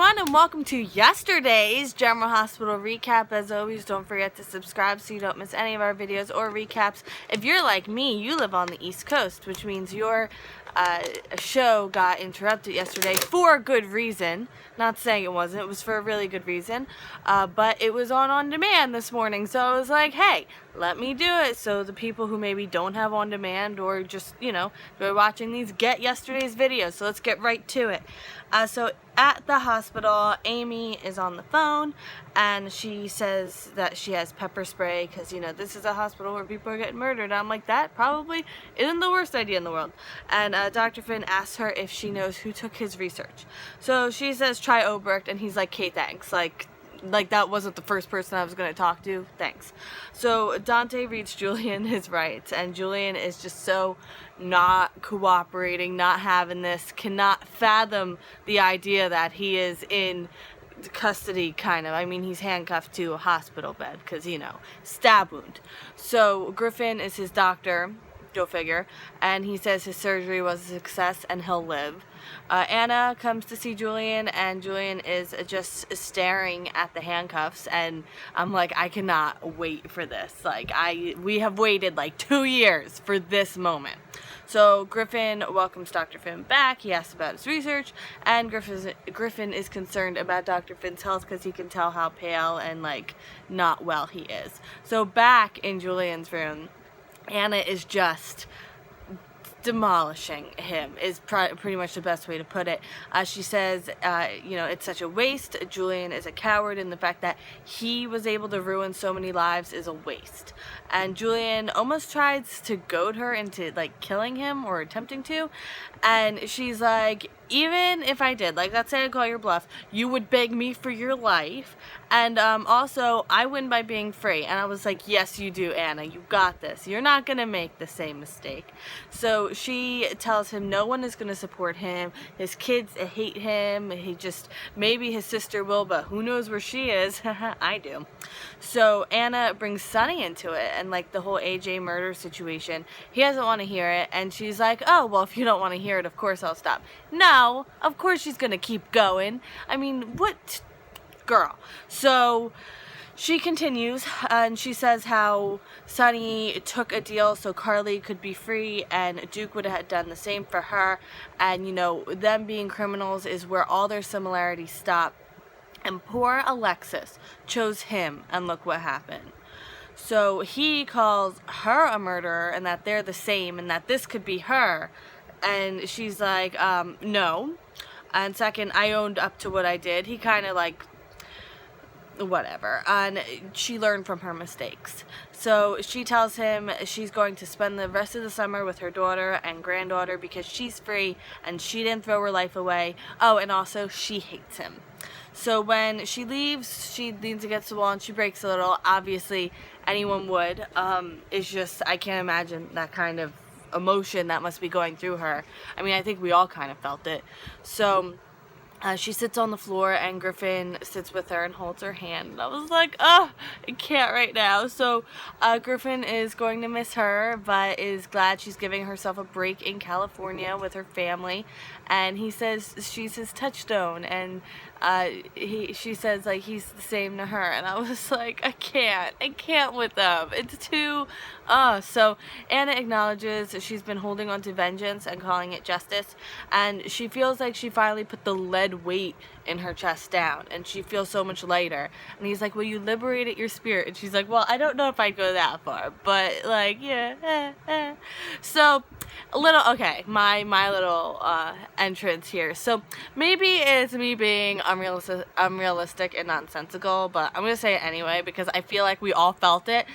everyone, and welcome to yesterday's General Hospital recap. As always, don't forget to subscribe so you don't miss any of our videos or recaps. If you're like me, you live on the East Coast, which means your show got interrupted yesterday for good reason. Not saying it wasn't, it was for a really good reason, but it was on demand this morning, so I was like, hey, let me do it so the people who maybe don't have on demand or just, they're watching these, get yesterday's video. So let's get right to it. So at the hospital, Amy is on the phone and she says that she has pepper spray because, this is a hospital where people are getting murdered. And I'm like, that probably isn't the worst idea in the world. And Dr. Finn asks her if she knows who took his research. So she says, try Obrecht, and he's like, okay, thanks. Like that wasn't the first person I was going to talk to. Thanks. So Dante reads Julian his rights, and Julian is just so not cooperating, not having this, cannot fathom the idea that he is in custody, kind of. I mean, he's handcuffed to a hospital bed because, stab wound. So Griffin is his doctor, go figure, and he says his surgery was a success and he'll live. Anna comes to see Julian, and Julian is just staring at the handcuffs, and I'm like, I cannot wait for this. We have waited like 2 years for this moment. So Griffin welcomes Dr. Finn back. He asks about his research, and Griffin is concerned about Dr. Finn's health because he can tell how pale and not well he is. So back in Julian's room, Anna is just demolishing him, is pretty much the best way to put it. She says, it's such a waste. Julian is a coward, and the fact that he was able to ruin so many lives is a waste. And Julian almost tries to goad her into killing him or attempting to, and she's like, even if I did, let's say I call your bluff, you would beg me for your life, and also I win by being free. And I was like, yes you do, Anna, you got this, you're not gonna make the same mistake. So she tells him no one is gonna support him, his kids hate him, maybe his sister will, but who knows where she is. I do. So Anna brings Sonny into it, and the whole AJ murder situation. He doesn't want to hear it, and she's like, oh well, if you don't want to hear it, of course I'll stop. No, of course she's gonna keep going. I mean, what girl? So she continues, and she says how Sonny took a deal so Carly could be free, and Duke would have done the same for her, and them being criminals is where all their similarities stop. And poor Alexis chose him, and look what happened. So he calls her a murderer, and that they're the same, and that this could be her. And she's like, no. And second, I owned up to what I did. He kind of whatever. And she learned from her mistakes. So she tells him she's going to spend the rest of the summer with her daughter and granddaughter because she's free and she didn't throw her life away. Oh, and also she hates him. So when she leaves, she leans against the wall and she breaks a little. Obviously, anyone would. It's just, I can't imagine that kind of emotion that must be going through her. I mean, I think we all kind of felt it. So she sits on the floor, and Griffin sits with her and holds her hand. And I was like, oh, I can't right now. So Griffin is going to miss her, but is glad she's giving herself a break in California with her family. And he says she's his touchstone, and she says he's the same to her. And I was like, I can't with them. It's too so Anna acknowledges she's been holding on to vengeance and calling it justice, and she feels like she finally put the lead weight in her chest down, and she feels so much lighter. And he's like, well, you liberated your spirit. And she's like, well, I don't know if I'd go that far, but yeah. So a little, okay, my little entrance here. So maybe it's me being unrealistic and nonsensical, but I'm gonna say it anyway because I feel like we all felt it.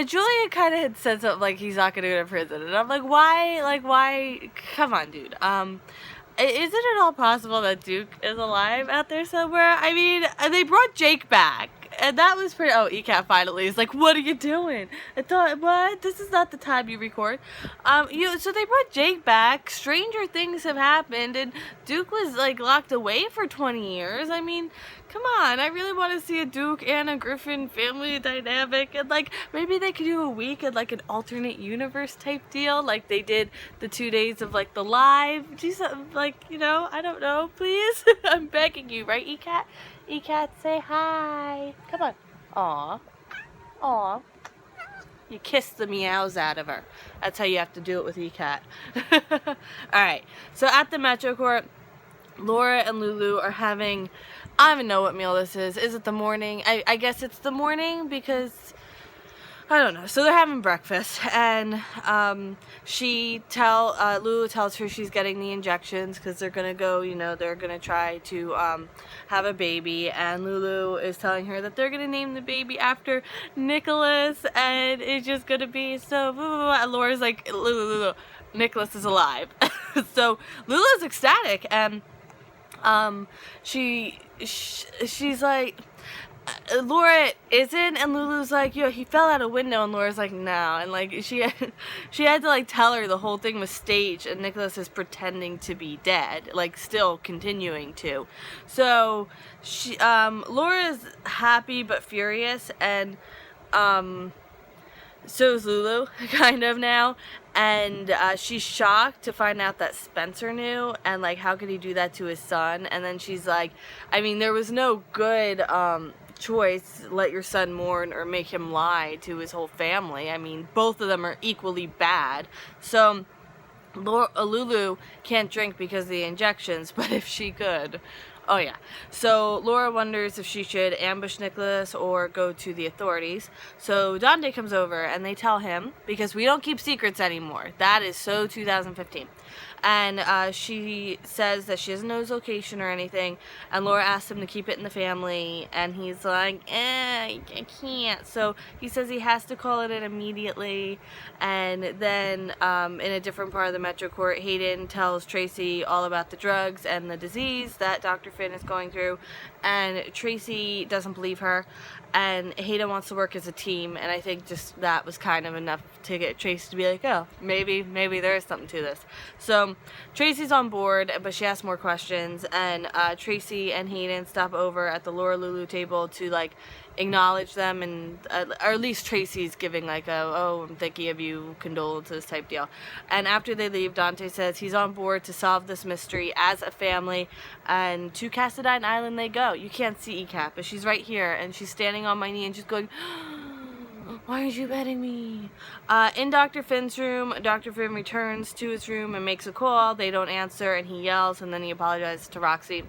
Julian kind of had said something he's not gonna go to prison, and I'm like, why? Come on, dude. Isn't it all possible that Duke is alive out there somewhere? I mean, they brought Jake back, And that was pretty, oh, ECAT finally is like, what are you doing? I thought, what? This is not the time you record. So they brought Jake back. Stranger things have happened, and Duke was, like, locked away for 20 years. I mean, come on. I really want to see a Duke, Anna, Griffin family dynamic, and, like, maybe they could do a week of, like, an alternate universe type deal, like they did the 2 days of, like, the live. Do something, like, you know, I don't know, please. I'm begging you, right, ECAT? ECAT, say hi. Come on. Aw. Aw. You kiss the meows out of her. That's how you have to do it with ECAT. Alright, so at the Metro Court, Laura and Lulu are having, I don't even know what meal this is. Is it the morning? I guess it's the morning because, I don't know. So they're having breakfast, and Lulu tells her she's getting the injections because they're gonna go, you know, they're gonna try to have a baby, and Lulu is telling her that they're gonna name the baby after Nikolas, and it's just gonna be so. Blah, blah, blah. And Laura's like, Lulu, Nikolas is alive. So Lulu's ecstatic, and she's like, Laura isn't, and Lulu's like, yo, he fell out a window, and Laura's like, no, and like she had to like tell her the whole thing was staged, and Nikolas is pretending to be dead, like still continuing to. So Laura's happy but furious, and so is Lulu, kind of now, and she's shocked to find out that Spencer knew, and like, how could he do that to his son? And then she's like, I mean, there was no good choice, let your son mourn or make him lie to his whole family. I mean, both of them are equally bad. So Lulu can't drink because of the injections, but if she could, oh yeah. So Laura wonders if she should ambush Nikolas or go to the authorities. So Dante comes over, and they tell him, because we don't keep secrets anymore. That is so 2015. And she says that she doesn't know his location or anything, and Laura asks him to keep it in the family, and he's like, I can't. So he says he has to call it in immediately. And then in a different part of the Metro Court, Hayden tells Tracy all about the drugs and the disease that Dr. Finn is going through, and Tracy doesn't believe her, and Hayden wants to work as a team, and I think just that was kind of enough to get Tracy to be like, oh, maybe there is something to this. So Tracy's on board, but she asks more questions, and Tracy and Hayden stop over at the Laura Lulu table to like acknowledge them, and or at least Tracy's giving like a, oh, I'm thinking of you, condolences type deal. And after they leave, Dante says he's on board to solve this mystery as a family, and to Cassadine Island they go. You can't see ECAT, but she's right here, and she's standing on my knee and she's going, why aren't you petting me? In Dr. Finn's room, Dr. Finn returns to his room and makes a call. They don't answer, and he yells, and then he apologizes to Roxy.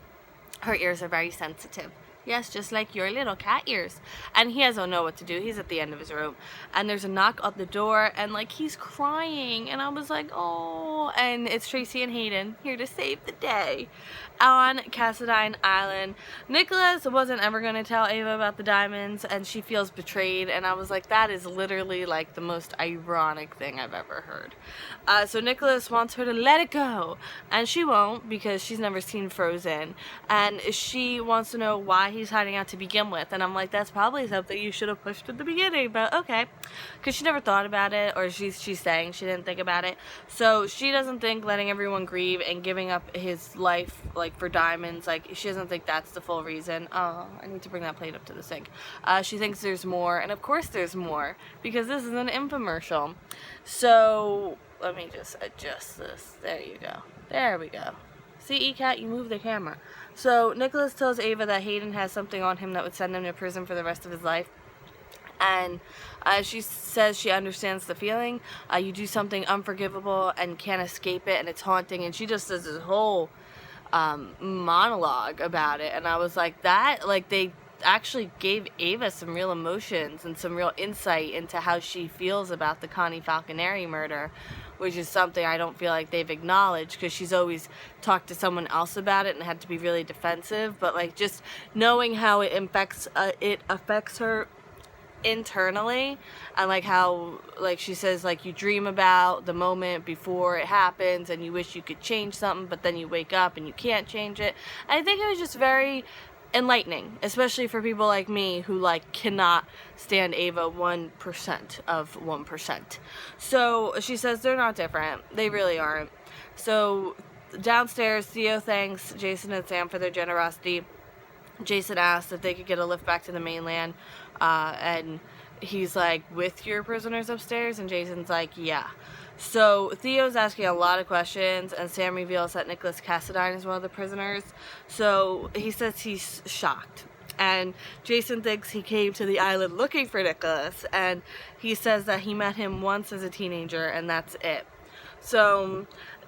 Her ears are very sensitive. Yes, just like your little cat ears. And he doesn't know what to do. He's at the end of his room. And there's a knock on the door, and like he's crying. And I was like, oh. And it's Tracy and Hayden here to save the day. On Cassadine Island, Nikolas wasn't ever going to tell Ava about the diamonds, and she feels betrayed. And I was like, that is literally like the most ironic thing I've ever heard. So Nikolas wants her to let it go, and she won't, because she's never seen Frozen, and she wants to know why he's hiding out to begin with. And I'm like, that's probably something you should have pushed at the beginning, but okay, because she never thought about it, or she's saying she didn't think about it. So she doesn't think letting everyone grieve and giving up his life like for diamonds, like she doesn't think that's the full reason. Oh, I need to bring that plate up to the sink. She thinks there's more, and of course there's more, because this is an infomercial. So let me just adjust this. There you go. There we go. See, ECAT, you move the camera. So Nikolas tells Ava that Hayden has something on him that would send him to prison for the rest of his life. And she says she understands the feeling. You do something unforgivable and can't escape it, and it's haunting. And she just does this whole monologue about it. And I was like, that, like, they actually gave Ava some real emotions and some real insight into how she feels about the Connie Falconeri murder, which is something I don't feel like they've acknowledged, because she's always talked to someone else about it and had to be really defensive. But like, just knowing how it affects her internally, and like how, like she says, like you dream about the moment before it happens and you wish you could change something, but then you wake up and you can't change it. I think it was just very enlightening, especially for people like me who like cannot stand Ava 1% of 1%. So she says they're not different. They really aren't. So downstairs, Theo thanks Jason and Sam for their generosity. Jason asks if they could get a lift back to the mainland, and he's like, with your prisoners upstairs? And Jason's like, yeah. So Theo's asking a lot of questions, and Sam reveals that Nikolas Cassadine is one of the prisoners. So he says he's shocked. And Jason thinks he came to the island looking for Nikolas, and he says that he met him once as a teenager, and that's it. So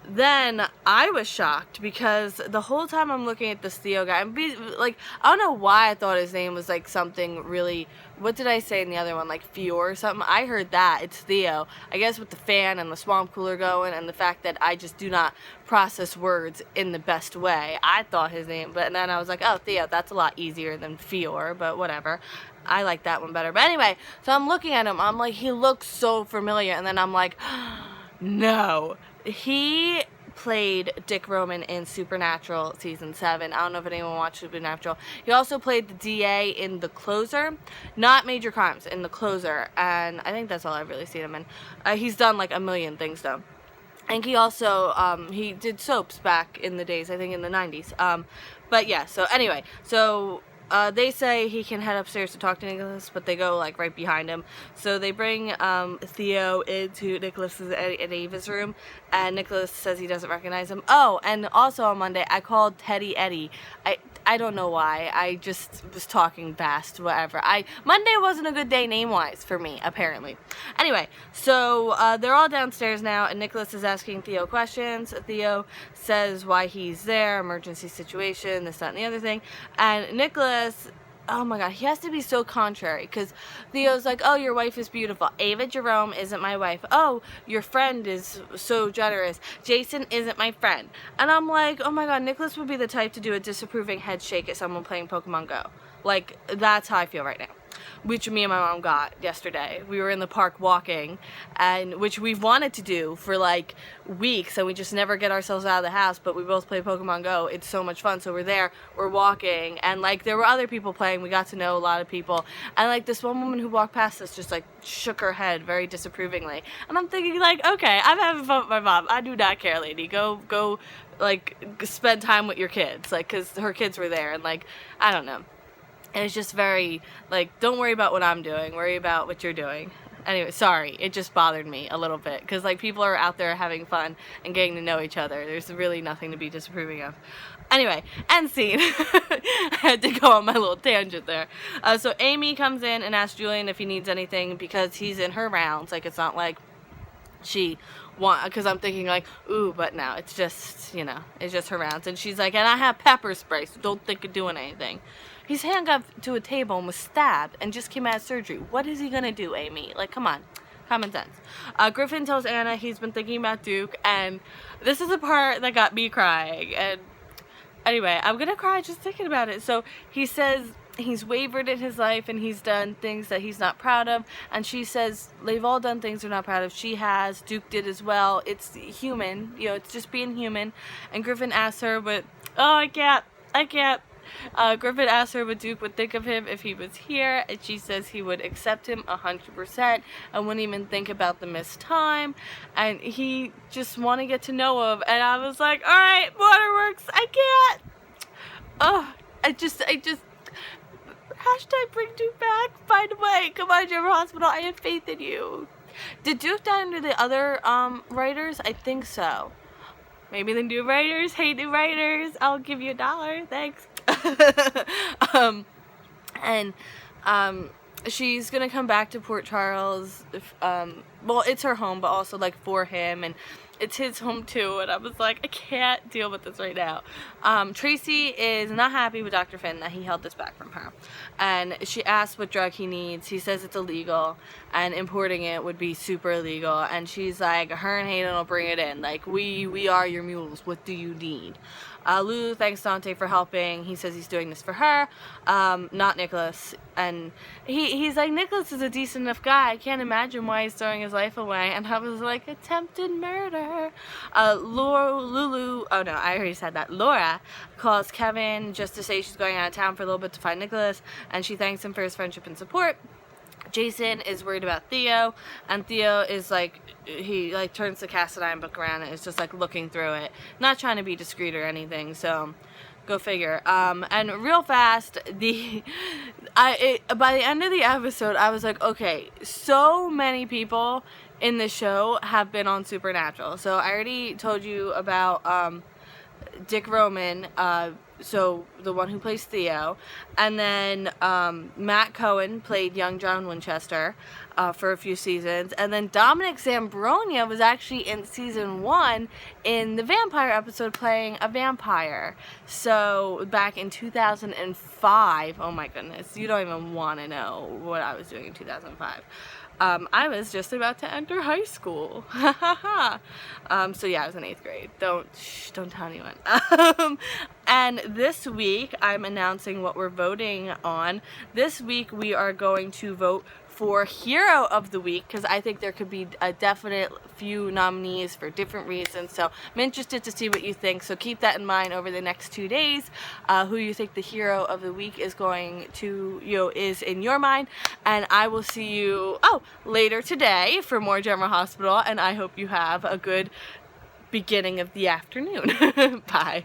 then I was shocked because the whole time I'm looking at this Theo guy, I don't know why I thought his name was like something really, what did I say in the other one, like Fior or something? I heard that, it's Theo. I guess with the fan and the swamp cooler going and the fact that I just do not process words in the best way, I thought his name, but then I was like, oh, Theo, that's a lot easier than Fior, but whatever. I like that one better. But anyway, so I'm looking at him, I'm like, he looks so familiar, and then I'm like, no. He played Dick Roman in Supernatural season 7. I don't know if anyone watched Supernatural. He also played the DA in The Closer. Not Major Crimes, in The Closer. And I think that's all I've really seen him in. He's done like a million things though. And he also, he did soaps back in the days, I think in the 90s. But yeah, so anyway, so they say he can head upstairs to talk to Nikolas, but they go like right behind him. So they bring Theo into Nikolas's and Ava's room, and Nikolas says he doesn't recognize him. Oh, and also on Monday I called Teddy Eddie. I don't know why. I just was talking fast, whatever. Monday wasn't a good day name-wise for me, apparently. Anyway, so they're all downstairs now, and Nikolas is asking Theo questions. Theo says why he's there, emergency situation, this, that, and the other thing. And Nikolas, oh my god, he has to be so contrary, because Theo's like, oh, your wife is beautiful. Ava Jerome isn't my wife. Oh, your friend is so generous. Jason isn't my friend. And I'm like, oh my god, Nikolas would be the type to do a disapproving head shake at someone playing Pokemon Go. Like, that's how I feel right now. Which me and my mom got yesterday. We were in the park walking, and which we've wanted to do for like weeks, and we just never get ourselves out of the house, but we both play Pokemon Go. It's so much fun. So we're there, we're walking, and like there were other people playing. We got to know a lot of people, and like this one woman who walked past us just like shook her head very disapprovingly, and I'm thinking like, okay, I'm having fun with my mom. I do not care, lady. Go like spend time with your kids, like, because her kids were there, and like, I don't know. And it's just very, like, don't worry about what I'm doing. Worry about what you're doing. Anyway, sorry. It just bothered me a little bit. Because, like, people are out there having fun and getting to know each other. There's really nothing to be disapproving of. Anyway, end scene. I had to go on my little tangent there. So Amy comes in and asks Julian if he needs anything because he's in her rounds. Like, it's not like she because I'm thinking like, ooh, but no, it's just, you know, it's just her rounds. And she's like, and I have pepper spray, so don't think of doing anything. He's handcuffed to a table and was stabbed and just came out of surgery. What is he gonna do, Amy? Like, come on. Common sense. Griffin tells Anna he's been thinking about Duke, and this is the part that got me crying. And anyway, I'm gonna cry just thinking about it. So he says he's wavered in his life and he's done things that he's not proud of, and she says they've all done things they're not proud of. She has, Duke did as well. It's human, you know, it's just being human. And Griffin asks her, but oh, I can't. Griffin asks her what Duke would think of him if he was here, and she says he would accept him 100% and wouldn't even think about the missed time, and he just want to get to know him. And I was like, alright, waterworks, I can't. Oh, I just hashtag bring Duke back, find a way, come on, General Hospital, I have faith in you. Did Duke die under the other writers? I think so. Maybe the new writers hate new writers. I'll give you $1, thanks. She's gonna come back to Port Charles. Well, it's her home, but also like for him, and it's his home too. And I was like, I can't deal with this right now. Tracy is not happy with Dr. Finn that he held this back from her, and she asks what drug he needs. He says it's illegal, and importing it would be super illegal. And she's like, her and Hayden will bring it in. Like, we are your mules. What do you need? Lulu thanks Dante for helping. He says he's doing this for her, not Nikolas. And he's like, Nikolas is a decent enough guy. I can't imagine why he's throwing his life away. And I was like, attempted murder. Lulu, oh no, I already said that. Laura calls Kevin just to say she's going out of town for a little bit to find Nikolas, and she thanks him for his friendship and support. Jason is worried about Theo, and Theo is like, he like turns the Cassadine book around and is just like looking through it, not trying to be discreet or anything, so go figure. And real fast, by the end of the episode, I was like, okay, so many people in the show have been on Supernatural. So I already told you about Dick Roman, so the one who plays Theo, and then Matt Cohen played young John Winchester for a few seasons, and then Dominic Zambronia was actually in season 1 in the vampire episode playing a vampire. So back in 2005, oh my goodness, you don't even want to know what I was doing in 2005. I was just about to enter high school. So yeah, I was in 8th grade. Don't tell anyone. And this week, I'm announcing what we're voting on. This week, we are going to vote for Hero of the Week, because I think there could be a definite few nominees for different reasons. So I'm interested to see what you think. So keep that in mind over the next 2 days, who you think the Hero of the Week is going to, is in your mind. And I will see you, later today for more General Hospital. And I hope you have a good beginning of the afternoon. Bye.